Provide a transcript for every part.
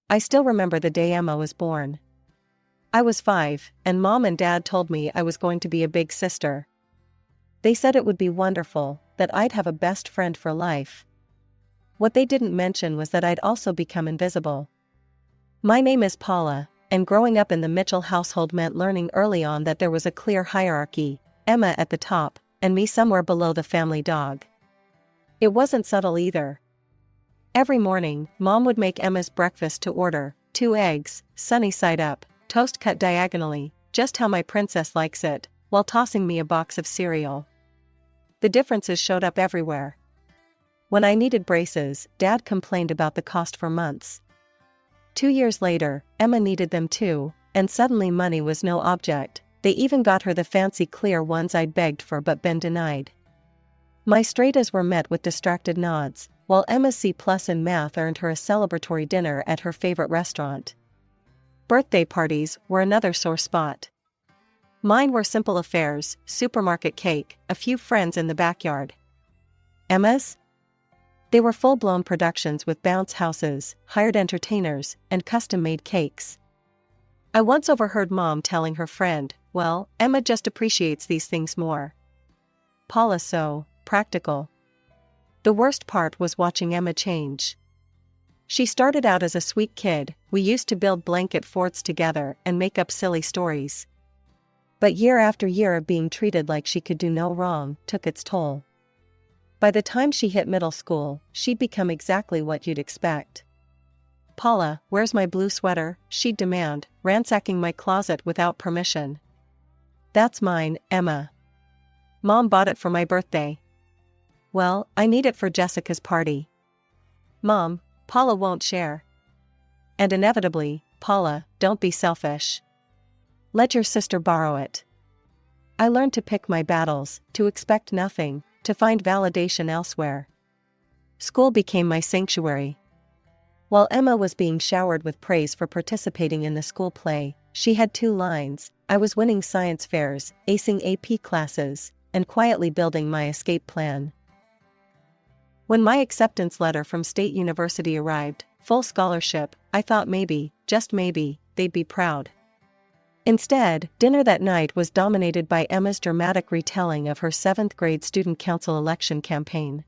I still remember the day Emma was born. I was 5, and Mom and Dad told me I was going to be a big sister. They said it would be wonderful, that I'd have a best friend for life. What they didn't mention was that I'd also become invisible. My name is Paula, and growing up in the Mitchell household meant learning early on that there was a clear hierarchy, Emma at the top, and me somewhere below the family dog. It wasn't subtle either. Every morning, Mom would make Emma's breakfast to order: 2 eggs, sunny side up, toast cut diagonally, just how my princess likes it, while tossing me a box of cereal. The differences showed up everywhere. When I needed braces, Dad complained about the cost for months. 2 years later, Emma needed them too, and suddenly money was no object. They even got her the fancy clear ones I'd begged for but been denied. My straight A's were met with distracted nods, while Emma's C+ in math earned her a celebratory dinner at her favorite restaurant. Birthday parties were another sore spot. Mine were simple affairs: supermarket cake, a few friends in the backyard. Emma's? They were full-blown productions with bounce houses, hired entertainers, and custom-made cakes. I once overheard Mom telling her friend, "Well, Emma just appreciates these things more. Paula's so practical." The worst part was watching Emma change. She started out as a sweet kid. We used to build blanket forts together and make up silly stories. But year after year of being treated like she could do no wrong took its toll. By the time she hit middle school, she'd become exactly what you'd expect. "Paula, where's my blue sweater?" she'd demand, ransacking my closet without permission. "That's mine, Emma. Mom bought it for my birthday." "Well, I need it for Jessica's party." "Mom, Paula won't share." And inevitably, "Paula, don't be selfish. Let your sister borrow it." I learned to pick my battles, to expect nothing, to find validation elsewhere. School became my sanctuary. While Emma was being showered with praise for participating in the school play, she had 2 lines: I was winning science fairs, acing AP classes, and quietly building my escape plan. When my acceptance letter from State University arrived, full scholarship, I thought maybe, just maybe, they'd be proud. Instead, dinner that night was dominated by Emma's dramatic retelling of her 7th grade student council election campaign.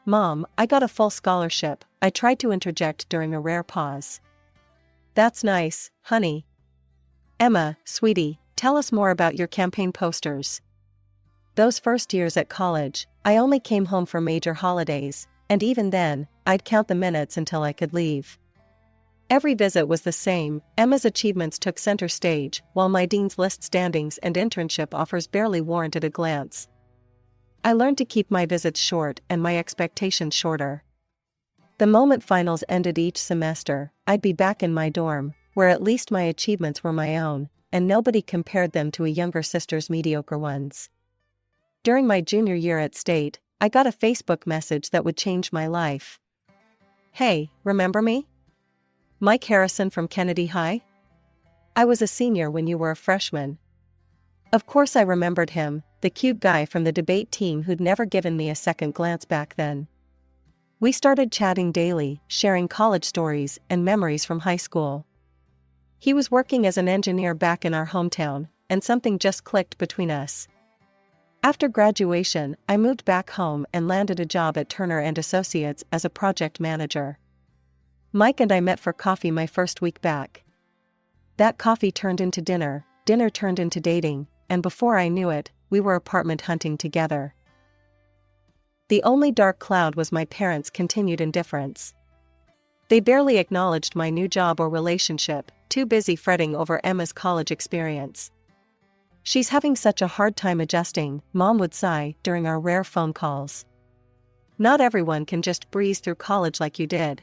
"Mom, I got a full scholarship," I tried to interject during a rare pause. "That's nice, honey." "Emma, sweetie, tell us more about your campaign posters." Those first years at college, I only came home for major holidays, and even then, I'd count the minutes until I could leave. Every visit was the same. Emma's achievements took center stage, while my dean's list standings and internship offers barely warranted a glance. I learned to keep my visits short and my expectations shorter. The moment finals ended each semester, I'd be back in my dorm, where at least my achievements were my own, and nobody compared them to a younger sister's mediocre ones. During my junior year at State, I got a Facebook message that would change my life. "Hey, remember me? Mike Harrison from Kennedy High? I was a senior when you were a freshman." Of course I remembered him, the cute guy from the debate team who'd never given me a second glance back then. We started chatting daily, sharing college stories and memories from high school. He was working as an engineer back in our hometown, and something just clicked between us. After graduation, I moved back home and landed a job at Turner & Associates as a project manager. Mike and I met for coffee my first week back. That coffee turned into dinner, dinner turned into dating, and before I knew it, we were apartment hunting together. The only dark cloud was my parents' continued indifference. They barely acknowledged my new job or relationship, too busy fretting over Emma's college experience. "She's having such a hard time adjusting," Mom would sigh during our rare phone calls. "Not everyone can just breeze through college like you did."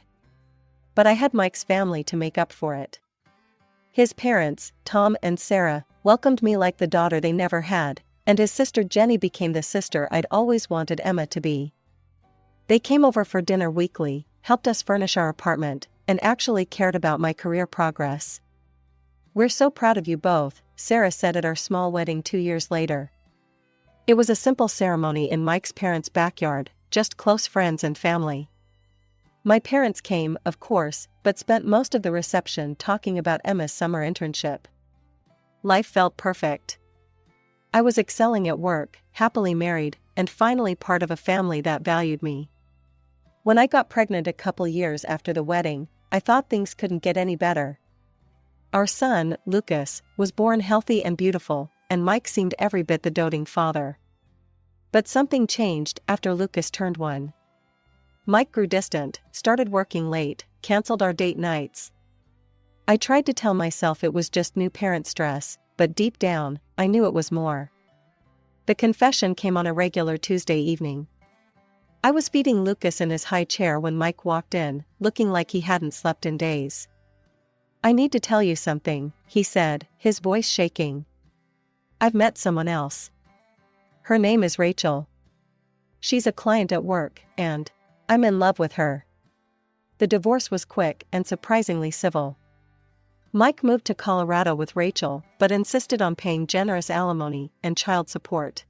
But I had Mike's family to make up for it. His parents, Tom and Sarah, welcomed me like the daughter they never had, and his sister Jenny became the sister I'd always wanted Emma to be. They came over for dinner weekly, helped us furnish our apartment, and actually cared about my career progress. "We're so proud of you both," Sarah said at our small wedding 2 years later. It was a simple ceremony in Mike's parents' backyard, just close friends and family. My parents came, of course, but spent most of the reception talking about Emma's summer internship. Life felt perfect. I was excelling at work, happily married, and finally part of a family that valued me. When I got pregnant a couple years after the wedding, I thought things couldn't get any better. Our son, Lucas, was born healthy and beautiful, and Mike seemed every bit the doting father. But something changed after Lucas turned 1. Mike grew distant, started working late, canceled our date nights. I tried to tell myself it was just new parent stress, but deep down, I knew it was more. The confession came on a regular Tuesday evening. I was feeding Lucas in his high chair when Mike walked in, looking like he hadn't slept in days. "I need to tell you something," he said, his voice shaking. "I've met someone else. Her name is Rachel. She's a client at work, and I'm in love with her." The divorce was quick and surprisingly civil. Mike moved to Colorado with Rachel, but insisted on paying generous alimony and child support.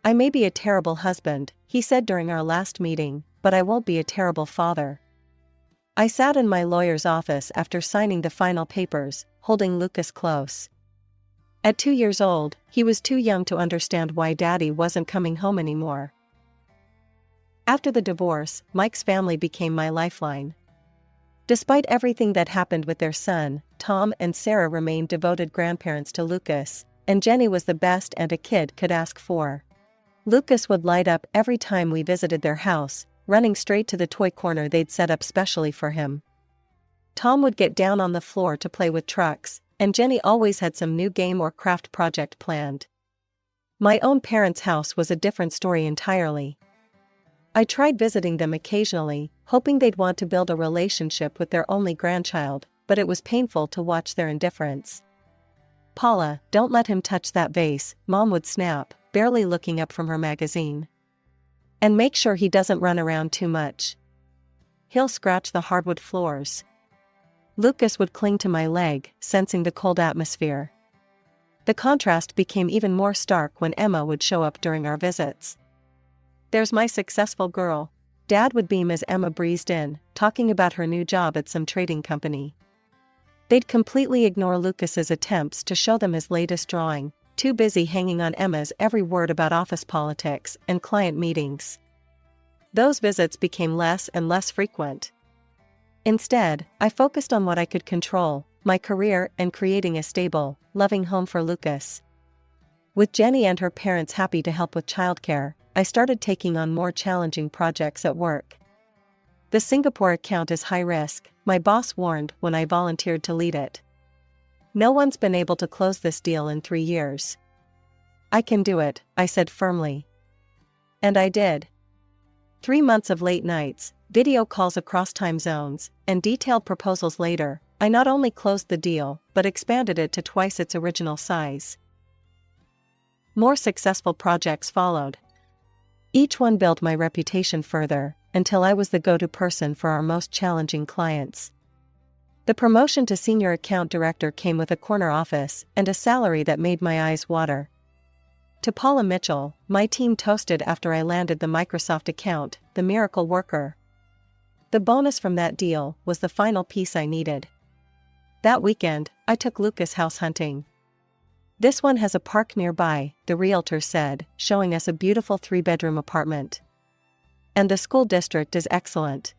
"I may be a terrible husband," he said during our last meeting, "but I won't be a terrible father." I sat in my lawyer's office after signing the final papers, holding Lucas close. At 2 years old, he was too young to understand why Daddy wasn't coming home anymore. After the divorce, Mike's family became my lifeline. Despite everything that happened with their son, Tom and Sarah remained devoted grandparents to Lucas, and Jenny was the best aunt a kid could ask for. Lucas would light up every time we visited their house, running straight to the toy corner they'd set up specially for him. Tom would get down on the floor to play with trucks, and Jenny always had some new game or craft project planned. My own parents' house was a different story entirely. I tried visiting them occasionally, hoping they'd want to build a relationship with their only grandchild, but it was painful to watch their indifference. "Paula, don't let him touch that vase," Mom would snap, barely looking up from her magazine. "And make sure he doesn't run around too much. He'll scratch the hardwood floors." Lucas would cling to my leg, sensing the cold atmosphere. The contrast became even more stark when Emma would show up during our visits. "There's my successful girl," Dad would beam as Emma breezed in, talking about her new job at some trading company. They'd completely ignore Lucas's attempts to show them his latest drawing, too busy hanging on Emma's every word about office politics and client meetings. Those visits became less and less frequent. Instead, I focused on what I could control, my career and creating a stable, loving home for Lucas. With Jenny and her parents happy to help with childcare, I started taking on more challenging projects at work. The Singapore account is high risk, my boss warned when I volunteered to lead it. "No one's been able to close this deal in 3 years." "I can do it," I said firmly. And I did. 3 months of late nights, video calls across time zones, and detailed proposals later, I not only closed the deal, but expanded it to twice its original size. More successful projects followed. Each one built my reputation further, until I was the go-to person for our most challenging clients. The promotion to senior account director came with a corner office and a salary that made my eyes water. To Paula Mitchell, my team toasted after I landed the Microsoft account, the miracle worker. The bonus from that deal was the final piece I needed. That weekend, I took Lucas house hunting. "This one has a park nearby," the realtor said, showing us a beautiful 3-bedroom apartment. "And the school district is excellent."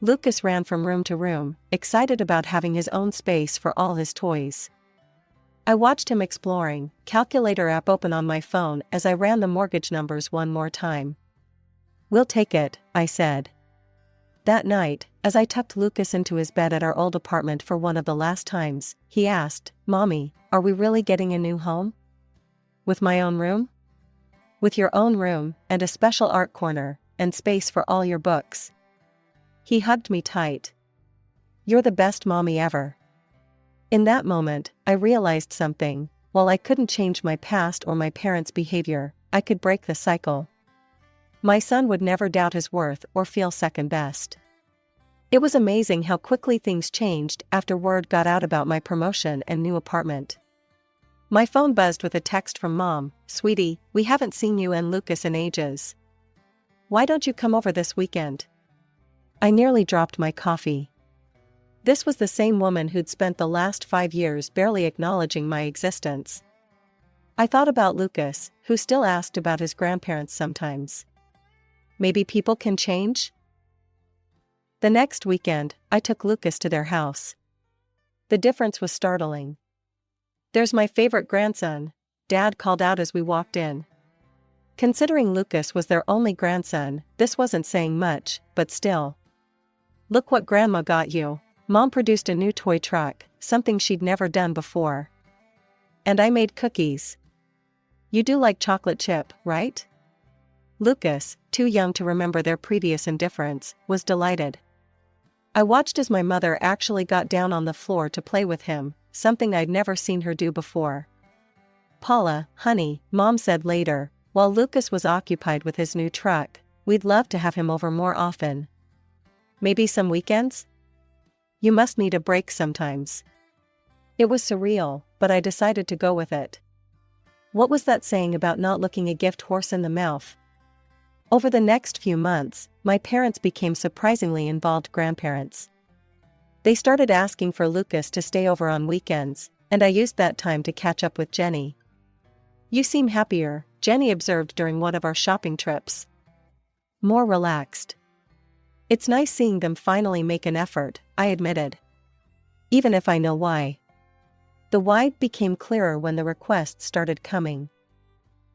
Lucas ran from room to room, excited about having his own space for all his toys. I watched him exploring, calculator app open on my phone as I ran the mortgage numbers one more time. "We'll take it," I said. That night, as I tucked Lucas into his bed at our old apartment for one of the last times, he asked, "Mommy, are we really getting a new home? With my own room?" "With your own room, and a special art corner, and space for all your books." He hugged me tight. "You're the best mommy ever." In that moment, I realized something. While I couldn't change my past or my parents' behavior, I could break the cycle. My son would never doubt his worth or feel second best. It was amazing how quickly things changed after word got out about my promotion and new apartment. My phone buzzed with a text from Mom. "Sweetie, we haven't seen you and Lucas in ages. Why don't you come over this weekend?" I nearly dropped my coffee. This was the same woman who'd spent the last 5 years barely acknowledging my existence. I thought about Lucas, who still asked about his grandparents sometimes. Maybe people can change? The next weekend, I took Lucas to their house. The difference was startling. "There's my favorite grandson," Dad called out as we walked in. Considering Lucas was their only grandson, this wasn't saying much, but still. "Look what Grandma got you." Mom produced a new toy truck, something she'd never done before. "And I made cookies. You do like chocolate chip, right?" Lucas, too young to remember their previous indifference, was delighted. I watched as my mother actually got down on the floor to play with him, something I'd never seen her do before. "Paula, honey," Mom said later, while Lucas was occupied with his new truck, "we'd love to have him over more often. Maybe some weekends? You must need a break sometimes." It was surreal, but I decided to go with it. What was that saying about not looking a gift horse in the mouth? Over the next few months, my parents became surprisingly involved grandparents. They started asking for Lucas to stay over on weekends, and I used that time to catch up with Jenny. "You seem happier," Jenny observed during one of our shopping trips. "More relaxed." "It's nice seeing them finally make an effort," I admitted. "Even if I know why." The why became clearer when the requests started coming.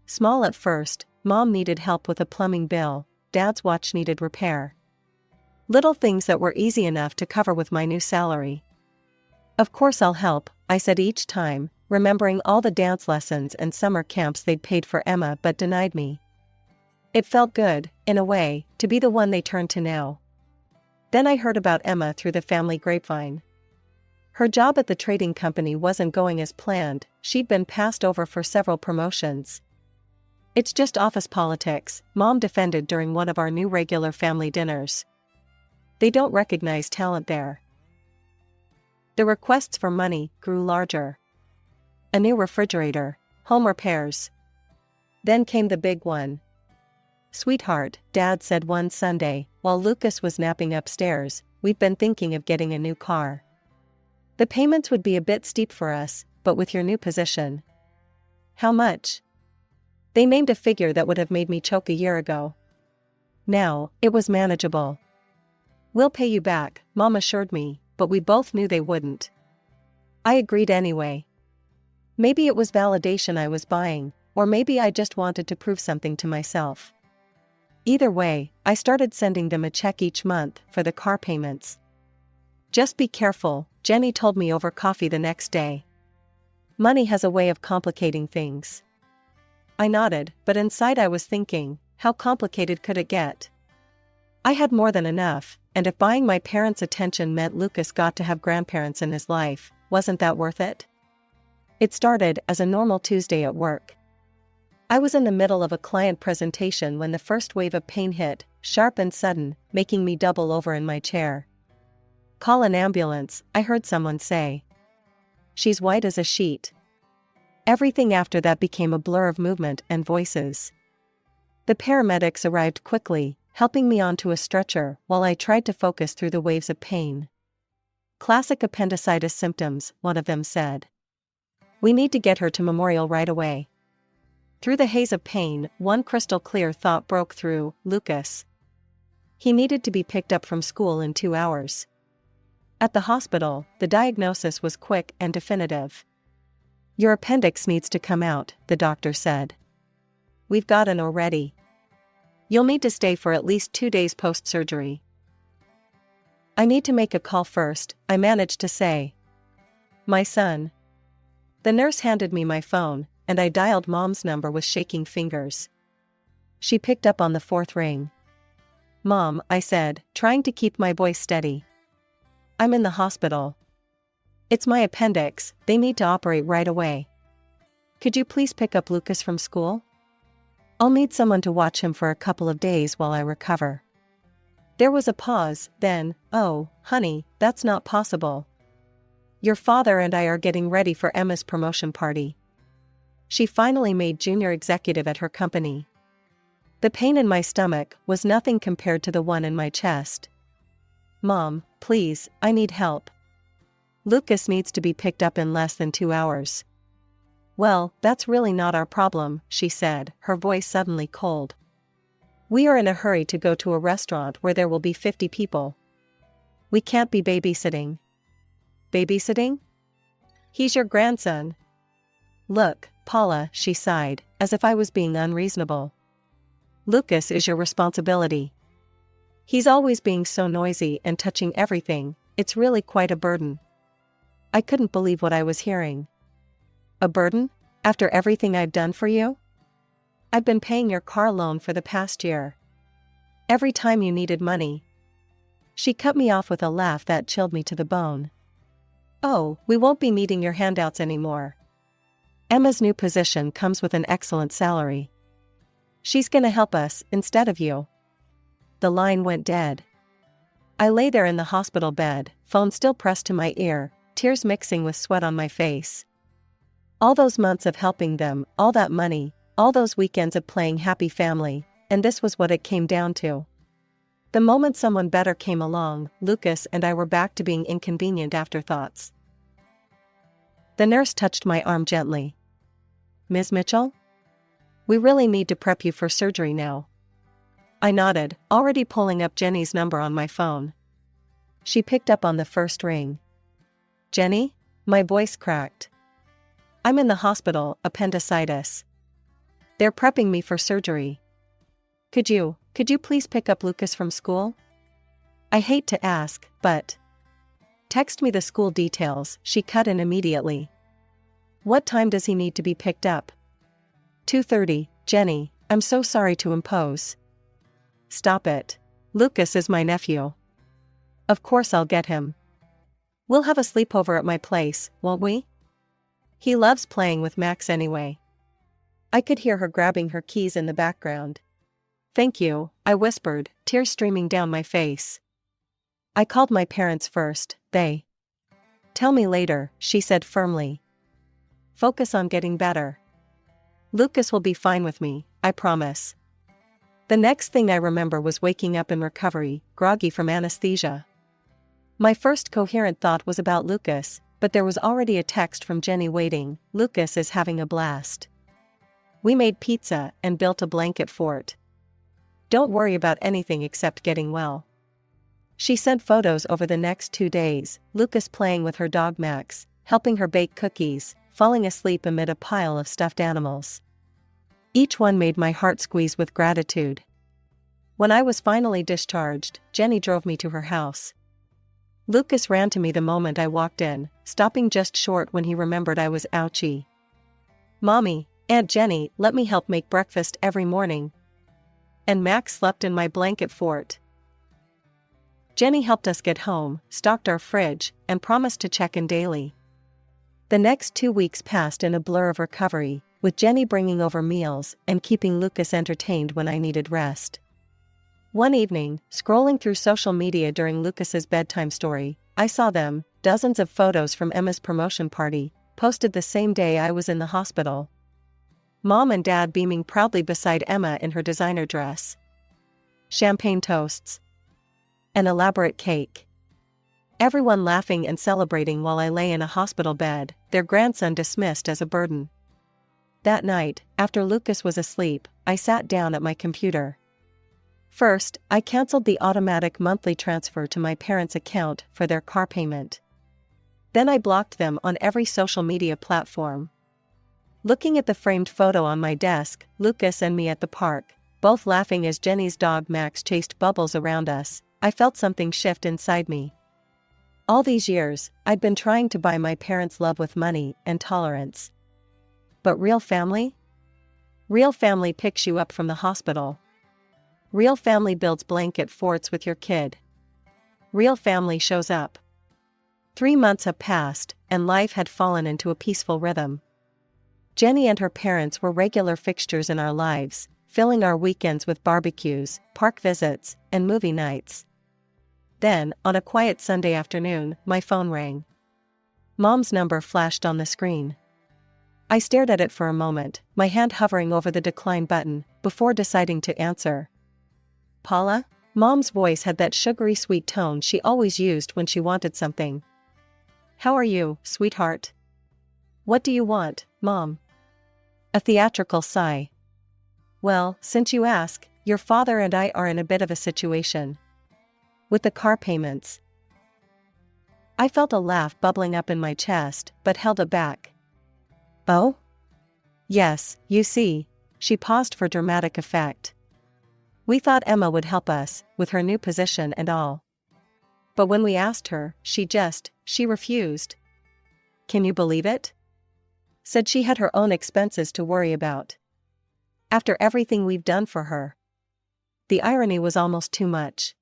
Small at first, Mom needed help with a plumbing bill, Dad's watch needed repair. Little things that were easy enough to cover with my new salary. "Of course I'll help," I said each time, remembering all the dance lessons and summer camps they'd paid for Emma but denied me. It felt good, in a way, to be the one they turned to now. Then I heard about Emma through the family grapevine. Her job at the trading company wasn't going as planned, she'd been passed over for several promotions. "It's just office politics," Mom defended during one of our new regular family dinners. "They don't recognize talent there." The requests for money grew larger. A new refrigerator, home repairs. Then came the big one. "Sweetheart," Dad said one Sunday, while Lucas was napping upstairs, "we've been thinking of getting a new car. The payments would be a bit steep for us, but with your new position." "How much?" They named a figure that would have made me choke a year ago. Now, it was manageable. "We'll pay you back," Mom assured me, but we both knew they wouldn't. I agreed anyway. Maybe it was validation I was buying, or maybe I just wanted to prove something to myself. Either way, I started sending them a check each month for the car payments. "Just be careful," Jenny told me over coffee the next day. "Money has a way of complicating things." I nodded, but inside I was thinking, how complicated could it get? I had more than enough, and if buying my parents' attention meant Lucas got to have grandparents in his life, wasn't that worth it? It started as a normal Tuesday at work. I was in the middle of a client presentation when the first wave of pain hit, sharp and sudden, making me double over in my chair. "Call an ambulance," I heard someone say. "She's white as a sheet." Everything after that became a blur of movement and voices. The paramedics arrived quickly, helping me onto a stretcher while I tried to focus through the waves of pain. "Classic appendicitis symptoms," one of them said. "We need to get her to Memorial right away." Through the haze of pain, one crystal clear thought broke through: Lucas. He needed to be picked up from school in 2 hours. At the hospital, the diagnosis was quick and definitive. "Your appendix needs to come out," the doctor said. "We've got an already. You'll need to stay for at least 2 days post-surgery." "I need to make a call first," I managed to say. "My son." The nurse handed me my phone, and I dialed Mom's number with shaking fingers. She picked up on the 4th ring. "Mom," I said, trying to keep my voice steady. "I'm in the hospital. It's my appendix, they need to operate right away. Could you please pick up Lucas from school? I'll need someone to watch him for a couple of days while I recover." There was a pause, then, "Oh, honey, that's not possible. Your father and I are getting ready for Emma's promotion party. She finally made junior executive at her company." The pain in my stomach was nothing compared to the one in my chest. Mom, please, I need help. Lucas needs to be picked up in less than 2 hours. Well, that's really not our problem, she said, her voice suddenly cold. We are in a hurry to go to a restaurant where there will be 50 people. We can't be babysitting. Babysitting? He's your grandson. Look, Paula, she sighed, as if I was being unreasonable. Lucas is your responsibility. He's always being so noisy and touching everything, it's really quite a burden. I couldn't believe what I was hearing. A burden? After everything I've done for you? I've been paying your car loan for the past year. Every time you needed money. She cut me off with a laugh that chilled me to the bone. Oh, we won't be needing your handouts anymore. Emma's new position comes with an excellent salary. She's gonna help us, instead of you. The line went dead. I lay there in the hospital bed, phone still pressed to my ear, tears mixing with sweat on my face. All those months of helping them, all that money, all those weekends of playing happy family, and this was what it came down to. The moment someone better came along, Lucas and I were back to being inconvenient afterthoughts. The nurse touched my arm gently. Ms. Mitchell? We really need to prep you for surgery now. I nodded, already pulling up Jenny's number on my phone. She picked up on the first ring. Jenny? My voice cracked. I'm in the hospital, appendicitis. They're prepping me for surgery. Could you please pick up Lucas from school? I hate to ask, but... Text me the school details, she cut in immediately. What time does he need to be picked up? 2:30, Jenny, I'm so sorry to impose. Stop it. Lucas is my nephew. Of course I'll get him. We'll have a sleepover at my place, won't we? He loves playing with Max anyway. I could hear her grabbing her keys in the background. Thank you, I whispered, tears streaming down my face. I called my parents first, they. Tell me later, she said firmly. Focus on getting better. Lucas will be fine with me, I promise. The next thing I remember was waking up in recovery, groggy from anesthesia. My first coherent thought was about Lucas, but there was already a text from Jenny waiting. Lucas is having a blast. We made pizza and built a blanket fort. Don't worry about anything except getting well. She sent photos over the next 2 days, Lucas playing with her dog Max, helping her bake cookies, falling asleep amid a pile of stuffed animals. Each one made my heart squeeze with gratitude. When I was finally discharged, Jenny drove me to her house. Lucas ran to me the moment I walked in, stopping just short when he remembered I was ouchy. Mommy, Aunt Jenny, let me help make breakfast every morning. And Max slept in my blanket fort. Jenny helped us get home, stocked our fridge, and promised to check in daily. The next 2 weeks passed in a blur of recovery, with Jenny bringing over meals and keeping Lucas entertained when I needed rest. One evening, scrolling through social media during Lucas's bedtime story, I saw them, dozens of photos from Emma's promotion party, posted the same day I was in the hospital. Mom and Dad beaming proudly beside Emma in her designer dress. Champagne toasts. An elaborate cake. Everyone laughing and celebrating while I lay in a hospital bed, their grandson dismissed as a burden. That night, after Lucas was asleep, I sat down at my computer. First, I canceled the automatic monthly transfer to my parents' account for their car payment. Then I blocked them on every social media platform. Looking at the framed photo on my desk, Lucas and me at the park, both laughing as Jenny's dog Max chased bubbles around us, I felt something shift inside me. All these years, I'd been trying to buy my parents' love with money and tolerance. But real family? Real family picks you up from the hospital. Real family builds blanket forts with your kid. Real family shows up. 3 months have passed, and life had fallen into a peaceful rhythm. Jenny and her parents were regular fixtures in our lives, filling our weekends with barbecues, park visits, and movie nights. Then, on a quiet Sunday afternoon, my phone rang. Mom's number flashed on the screen. I stared at it for a moment, my hand hovering over the decline button, before deciding to answer. Paula? Mom's voice had that sugary sweet tone she always used when she wanted something. "How are you, sweetheart? What do you want, Mom?" A theatrical sigh. "Well, since you ask, your father and I are in a bit of a situation. With the car payments." I felt a laugh bubbling up in my chest, but held it back. "Oh? Yes, you see." She paused for dramatic effect. "We thought Emma would help us, with her new position and all. But when we asked her, she refused. Can you believe it? Said she had her own expenses to worry about. After everything we've done for her." The irony was almost too much.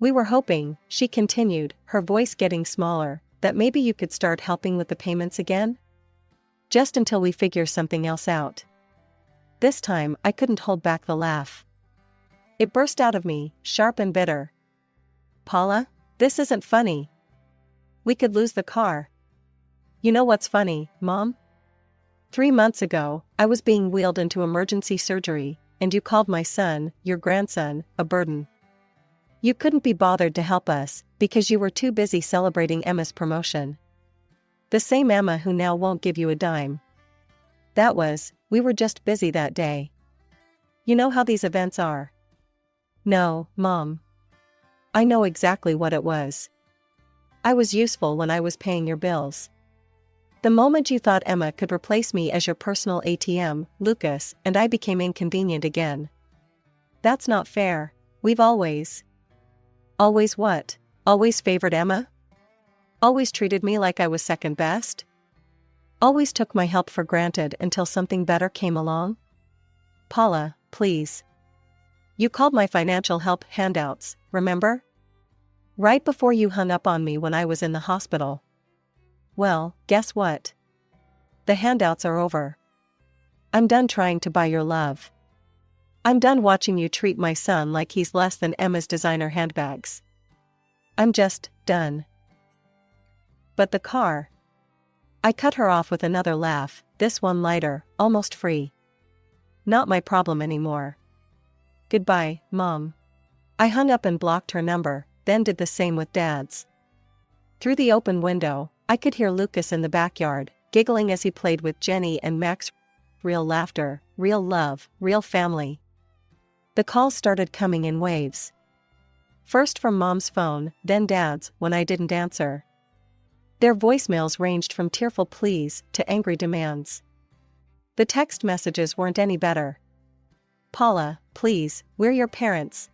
"We were hoping," she continued, her voice getting smaller, "that maybe you could start helping with the payments again? Just until we figure something else out." This time I couldn't hold back the laugh. It burst out of me, sharp and bitter. "Paula, this isn't funny. We could lose the car." "You know what's funny, Mom? 3 months ago, I was being wheeled into emergency surgery, and you called my son, your grandson, a burden. You couldn't be bothered to help us, because you were too busy celebrating Emma's promotion. The same Emma who now won't give you a dime. We were just busy that day. You know how these events are." "No, Mom. I know exactly what it was. I was useful when I was paying your bills. The moment you thought Emma could replace me as your personal ATM, Lucas and I became inconvenient again. That's not fair. We've always..." "Always what? Always favored Emma? Always treated me like I was second best? Always took my help for granted until something better came along? Paula, please. You called my financial help handouts, remember? Right before you hung up on me when I was in the hospital. Well, guess what? The handouts are over. I'm done trying to buy your love. I'm done watching you treat my son like he's less than Emma's designer handbags. I'm just done." "But the car..." I cut her off with another laugh, this one lighter, almost free. "Not my problem anymore. Goodbye, Mom." I hung up and blocked her number, then did the same with Dad's. Through the open window, I could hear Lucas in the backyard, giggling as he played with Jenny and Max. Real laughter, real love, real family. The calls started coming in waves. First from Mom's phone, then Dad's, when I didn't answer. Their voicemails ranged from tearful pleas to angry demands. The text messages weren't any better. "Paula, please, we're your parents.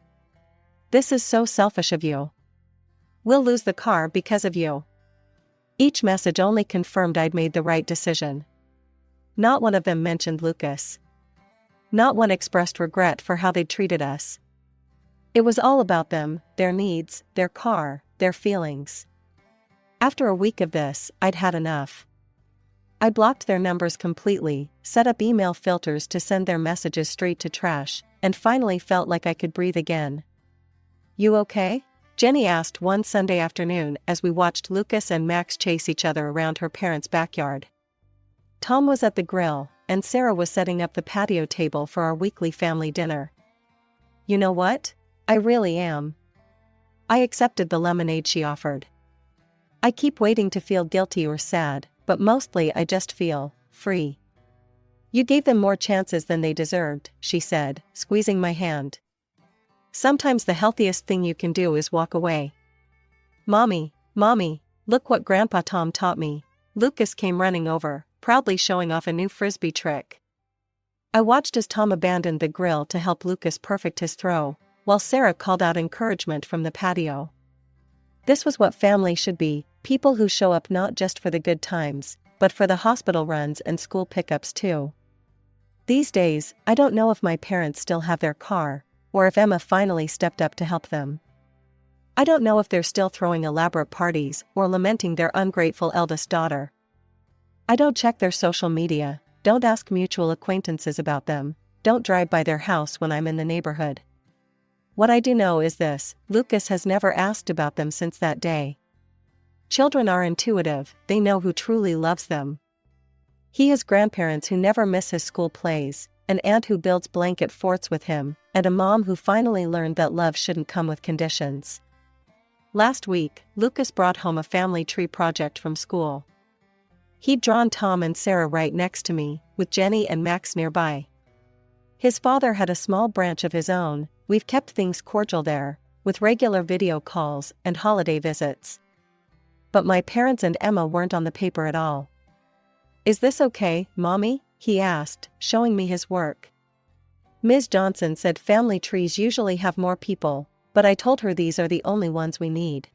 This is so selfish of you. We'll lose the car because of you." Each message only confirmed I'd made the right decision. Not one of them mentioned Lucas. Not one expressed regret for how they'd treated us. It was all about them, their needs, their car, their feelings. After a week of this, I'd had enough. I blocked their numbers completely, set up email filters to send their messages straight to trash, and finally felt like I could breathe again. "You okay?" Jenny asked one Sunday afternoon as we watched Lucas and Max chase each other around her parents' backyard. Tom was at the grill, and Sarah was setting up the patio table for our weekly family dinner. "You know what? I really am." I accepted the lemonade she offered. I keep waiting to feel guilty or sad, but mostly I just feel free. "You gave them more chances than they deserved," she said, squeezing my hand. "Sometimes the healthiest thing you can do is walk away." Mommy, look what Grandpa Tom taught me." Lucas came running over, proudly showing off a new frisbee trick. I watched as Tom abandoned the grill to help Lucas perfect his throw, while Sarah called out encouragement from the patio. This was what family should be, people who show up not just for the good times, but for the hospital runs and school pickups too. These days, I don't know if my parents still have their car, or if Emma finally stepped up to help them. I don't know if they're still throwing elaborate parties or lamenting their ungrateful eldest daughter. I don't check their social media, don't ask mutual acquaintances about them, don't drive by their house when I'm in the neighborhood. What I do know is this: Lucas has never asked about them since that day. Children are intuitive, they know who truly loves them. He has grandparents who never miss his school plays, an aunt who builds blanket forts with him, and a mom who finally learned that love shouldn't come with conditions. Last week, Lucas brought home a family tree project from school. He'd drawn Tom and Sarah right next to me, with Jenny and Max nearby. His father had a small branch of his own. We've kept things cordial there, with regular video calls and holiday visits. But my parents and Emma weren't on the paper at all. "Is this okay, Mommy?" he asked, showing me his work. Ms. Johnson said family trees usually have more people, but I told her these are the only ones we need.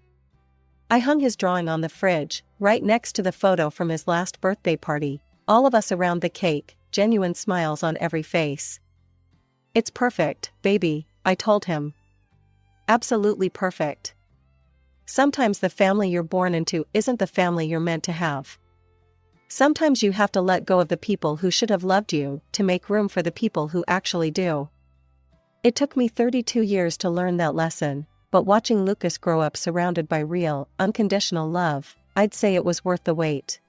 I hung his drawing on the fridge, right next to the photo from his last birthday party, all of us around the cake, genuine smiles on every face. "It's perfect, baby," I told him. "Absolutely perfect. Sometimes the family you're born into isn't the family you're meant to have. Sometimes you have to let go of the people who should have loved you to make room for the people who actually do." It took me 32 years to learn that lesson, but watching Lucas grow up surrounded by real, unconditional love, I'd say it was worth the wait.